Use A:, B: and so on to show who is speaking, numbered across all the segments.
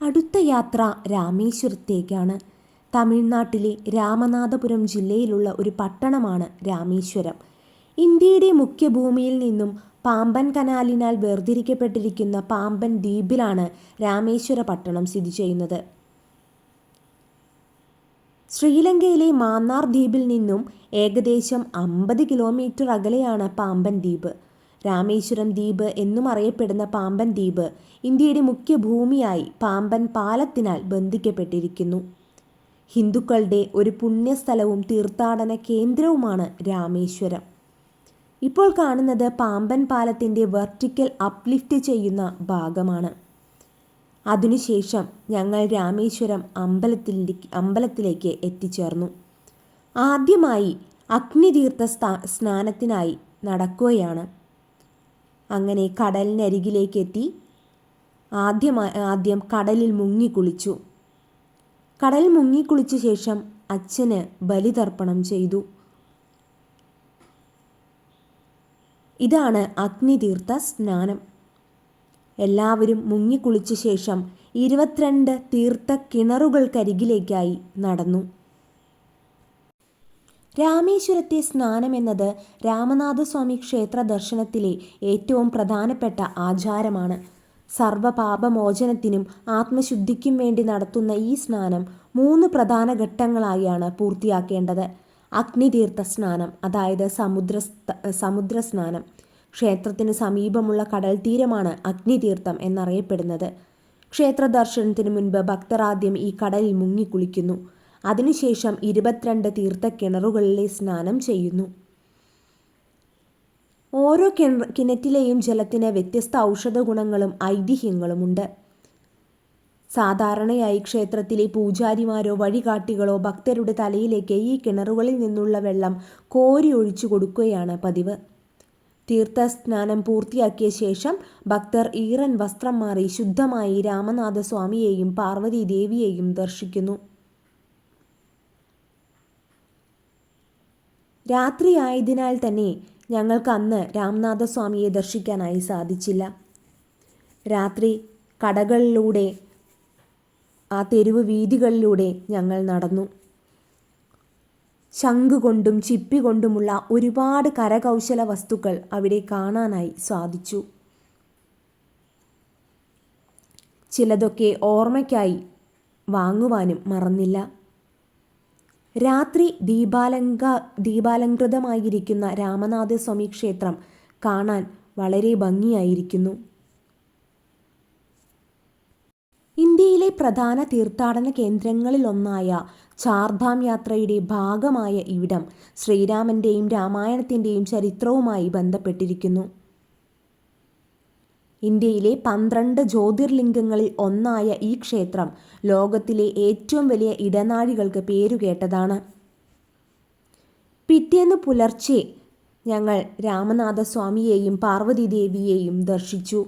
A: അടുത്ത യാത്ര രാമേശ്വരത്തേക്കാണ്. തമിഴ്നാട്ടിലെ രാമനാഥപുരം ജില്ലയിലുള്ള ഒരു പട്ടണമാണ് രാമേശ്വരം. ഇന്ത്യയുടെ മുഖ്യഭൂമിയിൽ നിന്നും പാമ്പൻ കനാലിനാൽ വേർതിരിക്കപ്പെട്ടിരിക്കുന്ന പാമ്പൻ ദ്വീപിലാണ് രാമേശ്വര പട്ടണം സ്ഥിതി ചെയ്യുന്നത്. ശ്രീലങ്കയിലെ മാന്നാർ ദ്വീപിൽ നിന്നും ഏകദേശം 50 കിലോമീറ്റർ അകലെയാണ് പാമ്പൻ ദ്വീപ്. രാമേശ്വരം ദ്വീപ് എന്നും അറിയപ്പെടുന്ന പാമ്പൻ ദ്വീപ് ഇന്ത്യയുടെ മുഖ്യഭൂമിയായി പാമ്പൻ പാലത്തിനാൽ ബന്ധിക്കപ്പെട്ടിരിക്കുന്നു. ഹിന്ദുക്കളുടെ ഒരു പുണ്യസ്ഥലവും തീർത്ഥാടന കേന്ദ്രവുമാണ് രാമേശ്വരം. ഇപ്പോൾ കാണുന്നത് പാമ്പൻ പാലത്തിൻ്റെ വെർട്ടിക്കൽ അപ്ലിഫ്റ്റ് ചെയ്യുന്ന ഭാഗമാണ്. അതിനുശേഷം ഞങ്ങൾ രാമേശ്വരം അമ്പലത്തിലേക്ക് എത്തിച്ചേർന്നു. ആദ്യമായി അഗ്നിതീർത്ഥ സ്നാനത്തിനായി നടക്കുകയാണ്. അങ്ങനെ കടലിനരികിലേക്ക് എത്തി ആദ്യം കടലിൽ മുങ്ങിക്കുളിച്ചു. കടലിൽ മുങ്ങിക്കുളിച്ച ശേഷം അച്ഛന് ബലിതർപ്പണം ചെയ്തു. ഇതാണ് അഗ്നിതീർത്ഥ സ്നാനം. എല്ലാവരും മുങ്ങിക്കുളിച്ച ശേഷം 22 തീർത്ഥ കിണറുകൾക്കരികിലേക്കായി നടന്നു. രാമേശ്വരത്തെ സ്നാനം എന്നത് രാമനാഥസ്വാമി ക്ഷേത്ര ദർശനത്തിലെ ഏറ്റവും പ്രധാനപ്പെട്ട ആചാരമാണ്. സർവ്വപാപമോചനത്തിനും ആത്മശുദ്ധിക്കും വേണ്ടി നടത്തുന്ന ഈ സ്നാനം 3 പ്രധാന ഘട്ടങ്ങളായാണ് പൂർത്തിയാക്കേണ്ടത്. അഗ്നിതീർത്ഥ സ്നാനം, അതായത് സമുദ്ര സ്നാനം. ക്ഷേത്രത്തിന് സമീപമുള്ള കടൽ തീരമാണ് അഗ്നിതീർത്ഥം എന്നറിയപ്പെടുന്നത്. ക്ഷേത്ര ദർശനത്തിന് മുൻപ് ഭക്തർ ആദ്യം ഈ കടലിൽ മുങ്ങിക്കുളിക്കുന്നു. അതിനുശേഷം 22 തീർത്ഥ കിണറുകളിലെ സ്നാനം ചെയ്യുന്നു. ഓരോ കിണറ്റിലെയും ജലത്തിന് വ്യത്യസ്ത ഔഷധ ഗുണങ്ങളും ഐതിഹ്യങ്ങളുമുണ്ട്. സാധാരണയായി ക്ഷേത്രത്തിലെ പൂജാരിമാരോ വഴികാട്ടികളോ ഭക്തരുടെ തലയിലേക്ക് ഈ കിണറുകളിൽ നിന്നുള്ള വെള്ളം കോരി ഒഴിച്ചു കൊടുക്കുകയാണ് പതിവ്. തീർത്ഥസ്നാനം പൂർത്തിയാക്കിയ ശേഷം ഭക്തർ ഈറൻ വസ്ത്രം മാറി ശുദ്ധമായി രാമനാഥസ്വാമിയെയും പാർവതി ദേവിയെയും ദർശിക്കുന്നു. രാത്രിയായതിനാൽ തന്നെ ഞങ്ങൾക്ക് അന്ന് രാമനാഥസ്വാമിയെ ദർശിക്കാനായി സാധിച്ചില്ല. രാത്രി കടകളിലൂടെ, ആ തെരുവ് വീതികളിലൂടെ ഞങ്ങൾ നടന്നു. ശംഖ് കൊണ്ടും ചിപ്പി കൊണ്ടുമുള്ള ഒരുപാട് കരകൗശല വസ്തുക്കൾ അവിടെ കാണാനായി സാധിച്ചു. ചിലതൊക്കെ ഓർമ്മയ്ക്കായി വാങ്ങുവാനും മറന്നില്ല. രാത്രി ദീപാലങ്കൃതമായിരിക്കുന്ന രാമനാഥസ്വാമി ക്ഷേത്രം കാണാൻ വളരെ ഭംഗിയായിരിക്കുന്നു. ഇന്ത്യയിലെ പ്രധാന തീർത്ഥാടന കേന്ദ്രങ്ങളിലൊന്നായ ചാർധാം യാത്രയുടെ ഭാഗമായ ഇവിടം ശ്രീരാമൻ്റെയും രാമായണത്തിൻ്റെയും ചരിത്രവുമായി ബന്ധപ്പെട്ടിരിക്കുന്നു. ഇന്ത്യയിലെ 12 ജ്യോതിർലിംഗങ്ങളിൽ ഒന്നായ ഈ ക്ഷേത്രം ലോകത്തിലെ ഏറ്റവും വലിയ ഇടനാഴികൾക്ക് പേരുകേട്ടതാണ്. പിറ്റേന്ന് പുലർച്ചെ ഞങ്ങൾ രാമനാഥസ്വാമിയെയും പാർവതി ദേവിയെയും ദർശിച്ചു.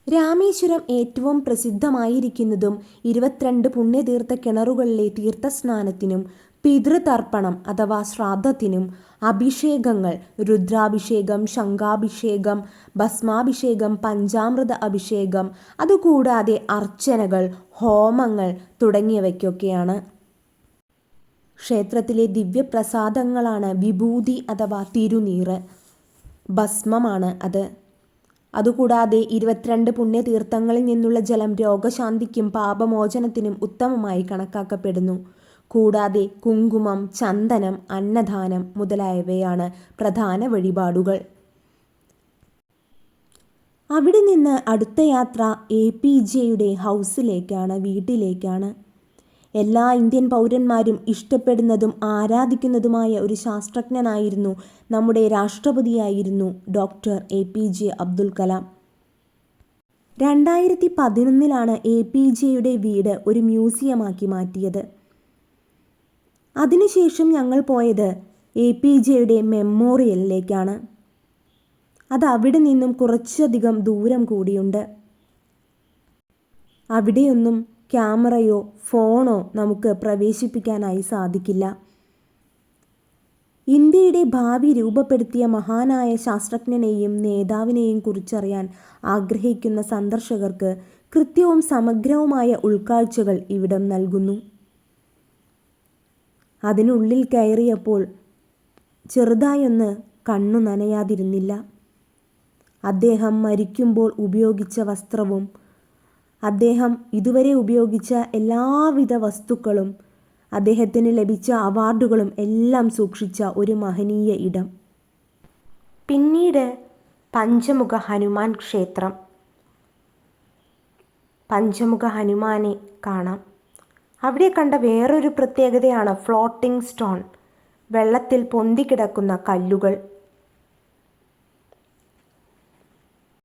A: രാമേശ്വരം ഏറ്റവും പ്രസിദ്ധമായിരിക്കുന്നതും 22 പുണ്യതീർത്ഥ കിണറുകളിലെ തീർത്ഥസ്നാനത്തിനും പിതൃതർപ്പണം അഥവാ ശ്രാദ്ധത്തിനും അഭിഷേകങ്ങൾ, രുദ്രാഭിഷേകം, ശംഖാഭിഷേകം, ഭസ്മാഭിഷേകം, പഞ്ചാമൃത അഭിഷേകം, അതുകൂടാതെ അർച്ചനകൾ, ഹോമങ്ങൾ തുടങ്ങിയവയ്ക്കൊക്കെയാണ്. ക്ഷേത്രത്തിലെ ദിവ്യപ്രസാദങ്ങളാണ് വിഭൂതി അഥവാ തിരുനീറ്. ഭസ്മമാണ് അത്. അതുകൂടാതെ 22 പുണ്യതീർത്ഥങ്ങളിൽ നിന്നുള്ള ജലം രോഗശാന്തിക്കും പാപമോചനത്തിനും ഉത്തമമായി കണക്കാക്കപ്പെടുന്നു. കൂടാതെ കുങ്കുമം, ചന്ദനം, അന്നദാനം മുതലായവയാണ് പ്രധാന വഴിപാടുകൾ. അവിടെ നിന്ന് അടുത്ത യാത്ര APJയുടെ ഹൗസിലേക്കാണ്, വീട്ടിലേക്കാണ്. എല്ലാ ഇന്ത്യൻ പൗരന്മാരും ഇഷ്ടപ്പെടുന്നതും ആരാധിക്കുന്നതുമായ ഒരു ശാസ്ത്രജ്ഞനായിരുന്നു നമ്മുടെ രാഷ്ട്രപതിയായിരുന്നു ഡോക്ടർ APJ അബ്ദുൽ കലാം. 2011 APJയുടെ വീട് ഒരു മ്യൂസിയമാക്കി മാറ്റിയത്. അതിനുശേഷം ഞങ്ങൾ പോയത് APJയുടെ മെമ്മോറിയലിലേക്കാണ്. അത് അവിടെ നിന്നും കുറച്ചധികം ദൂരം കൂടിയുണ്ട്. അവിടെയൊന്നും ക്യാമറയോ ഫോണോ നമുക്ക് പ്രവേശിപ്പിക്കാനായി സാധിക്കില്ല. ഇന്ത്യയുടെ ഭാവി രൂപപ്പെടുത്തിയ മഹാനായ ശാസ്ത്രജ്ഞനെയും നേതാവിനെയും കുറിച്ചറിയാൻ ആഗ്രഹിക്കുന്ന സന്ദർശകർക്ക് കൃത്യവും സമഗ്രവുമായ ഉൾക്കാഴ്ചകൾ ഇവിടം നൽകുന്നു. അതിനുള്ളിൽ കയറിയപ്പോൾ ചെറുതായൊന്ന് കണ്ണു നനയാതിരുന്നില്ല. അദ്ദേഹം മരിക്കുമ്പോൾ ഉപയോഗിച്ച വസ്ത്രവും അദ്ദേഹം ഇതുവരെ ഉപയോഗിച്ച എല്ലാവിധ വസ്തുക്കളും അദ്ദേഹത്തിന് ലഭിച്ച അവാർഡുകളും എല്ലാം സൂക്ഷിച്ച ഒരു മഹനീയ ഇടം. പിന്നീട് പഞ്ചമുഖ ഹനുമാൻ ക്ഷേത്രം. പഞ്ചമുഖ ഹനുമാനെ കാണാം. അവിടെ കണ്ട വേറൊരു പ്രത്യേകതയാണ് ഫ്ലോട്ടിംഗ് സ്റ്റോൺ, വെള്ളത്തിൽ പൊന്തിക്കിടക്കുന്ന കല്ലുകൾ.